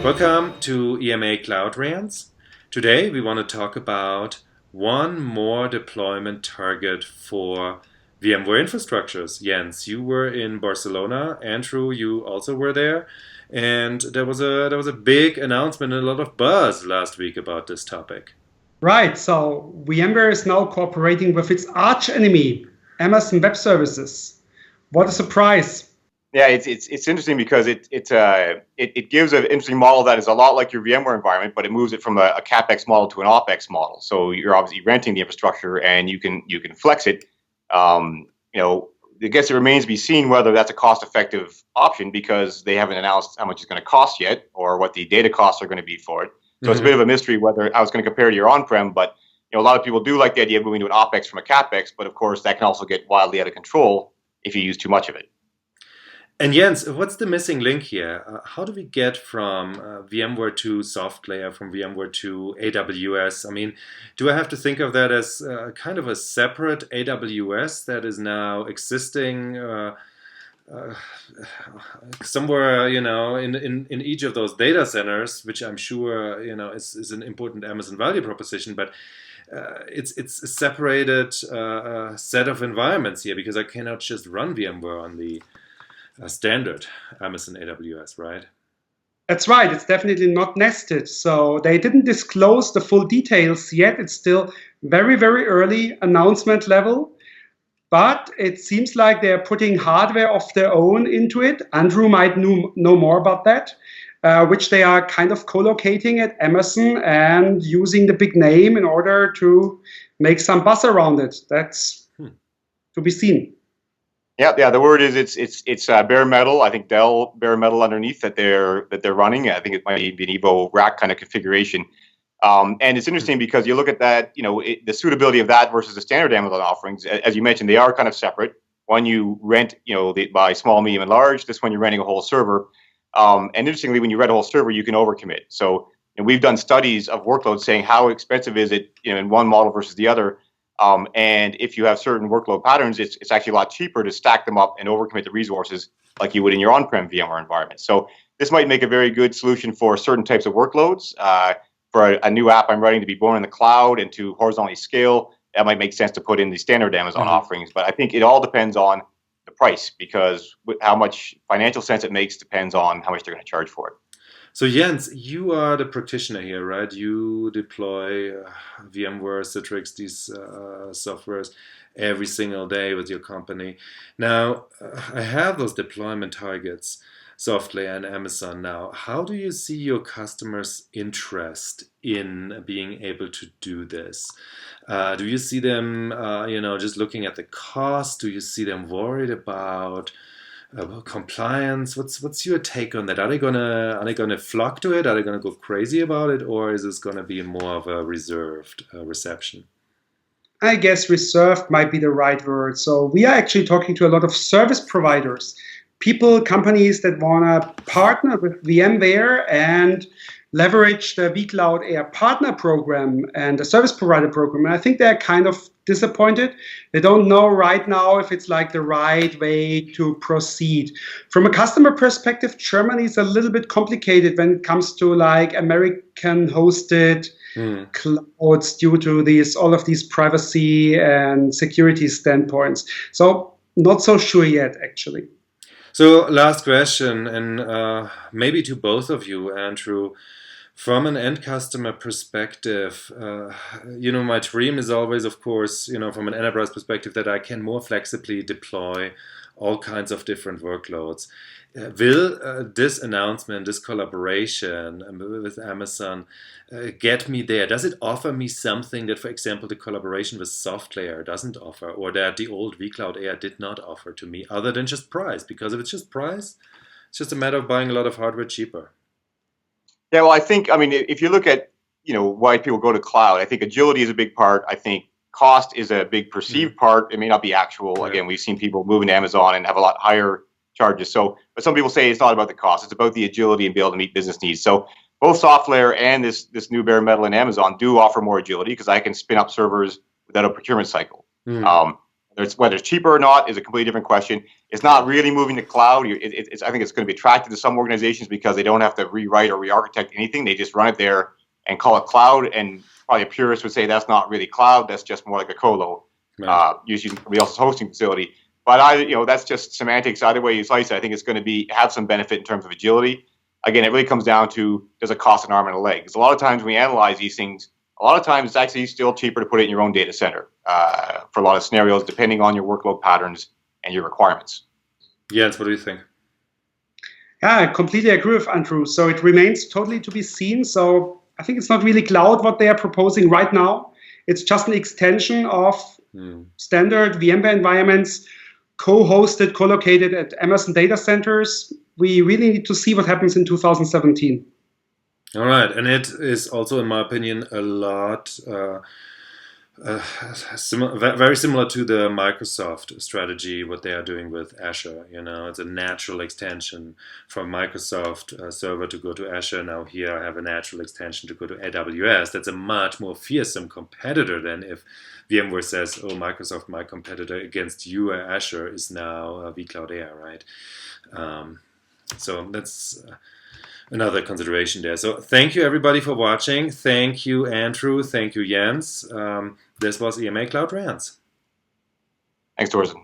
Welcome to EMA Cloud Rants. Today we want to talk about one more deployment target for VMware infrastructures. Jens, you were in Barcelona. Andrew, you also were there. And there was a big announcement and a lot of buzz last week about this topic. Right, so VMware is now cooperating with its archenemy, Amazon Web Services. What a surprise! Yeah, it's interesting because it gives an interesting model that is a lot like your VMware environment, but it moves it from a CapEx model to an OpEx model. So you're obviously renting the infrastructure and you can flex it. I guess it remains to be seen whether that's a cost-effective option because they haven't announced how much it's going to cost yet or what the data costs are going to be for it. So It's a bit of a mystery whether I was going to compare to your on-prem, but a lot of people do like the idea of moving to an OpEx from a CapEx, but of course that can also get wildly out of control if you use too much of it. And Jens, what's the missing link here? How do we get from VMware to SoftLayer, from VMware to AWS? I mean, do I have to think of that as kind of a separate AWS that is now existing somewhere, in each of those data centers, which I'm sure, is an important Amazon value proposition, but it's a separated set of environments here because I cannot just run VMware on the standard Amazon AWS, right? That's right, it's definitely not nested. So they didn't disclose the full details yet. It's still very, very early announcement level. But it seems like they're putting hardware of their own into it. Andrew might know more about that, which they are kind of co-locating at Amazon and using the big name in order to make some buzz around it. That's to be seen. Yeah. The word is it's bare metal. I think Dell bare metal underneath that they're running. I think it might be an Evo rack kind of configuration. And it's interesting because you look at that, the suitability of that versus the standard Amazon offerings. As you mentioned, they are kind of separate. One you rent, by small, medium, and large. This one you're renting a whole server. And interestingly, when you rent a whole server, you can overcommit. So we've done studies of workloads saying how expensive is it, in one model versus the other. And if you have certain workload patterns, it's actually a lot cheaper to stack them up and overcommit the resources like you would in your on-prem VMware environment. So this might make a very good solution for certain types of workloads. For a new app I'm writing to be born in the cloud and to horizontally scale, that might make sense to put in the standard Amazon offerings. But I think it all depends on the price because how much financial sense it makes depends on how much they're going to charge for it. So Jens, you are the practitioner here, right? You deploy VMware, Citrix, these softwares every single day with your company. Now, I have those deployment targets, SoftLayer and Amazon now. How do you see your customers' interest in being able to do this? Do you see them, just looking at the cost? Do you see them worried about compliance? What's your take on that? Are they gonna flock to it? Are they gonna go crazy about it, or is this gonna be more of a reserved reception? I guess reserved might be the right word. So we are actually talking to a lot of service providers, companies that want to partner with VMware and leverage the vCloud Air partner program and the service provider program. And I think they're kind of disappointed. They don't know right now if it's like the right way to proceed. From a customer perspective, Germany is a little bit complicated when it comes to like American hosted clouds due to all of these privacy and security standpoints. So not so sure yet, actually. So last question, and maybe to both of you, Andrew. From an end customer perspective, my dream is always, of course, from an enterprise perspective, that I can more flexibly deploy all kinds of different workloads. Will this announcement, this collaboration with Amazon get me there? Does it offer me something that, for example, the collaboration with SoftLayer doesn't offer, or that the old vCloud Air did not offer to me, other than just price? Because if it's just price, it's just a matter of buying a lot of hardware cheaper. Yeah, well, if you look at, why people go to cloud, I think agility is a big part. I think cost is a big perceived part. It may not be actual. Yeah. Again, we've seen people move into Amazon and have a lot higher charges. But some people say it's not about the cost. It's about the agility and be able to meet business needs. So both SoftLayer and this new bare metal in Amazon do offer more agility because I can spin up servers without a procurement cycle. Whether it's cheaper or not is a completely different question. It's not really moving to cloud. I think it's going to be attractive to some organizations because they don't have to rewrite or re-architect anything. They just run it there and call it cloud. And probably a purist would say that's not really cloud. That's just more like a colo, using somebody else's hosting facility. But that's just semantics. Either way you slice it, I think it's going to have some benefit in terms of agility. Again, it really comes down to, does it cost an arm and a leg? Because a lot of times when we analyze these things, a lot of times it's actually still cheaper to put it in your own data center for a lot of scenarios, depending on your workload patterns and your requirements. Jens, what do you think? Yeah, I completely agree with Andrew. So it remains totally to be seen. So I think it's not really cloud what they are proposing right now. It's just an extension of standard VMware environments, co-hosted, co-located at Amazon data centers. We really need to see what happens in 2017. All right, and it is also, in my opinion, a lot very similar to the Microsoft strategy, what they are doing with Azure. It's a natural extension from Microsoft server to go to Azure. Now here I have a natural extension to go to AWS. That's a much more fearsome competitor than if VMware says, oh, Microsoft, my competitor against you, Azure, is now vCloud Air, right? So that's another consideration there. So thank you everybody for watching. Thank you, Andrew. Thank you, Jens. This was EMA Cloud Rants. Thanks, Torsten.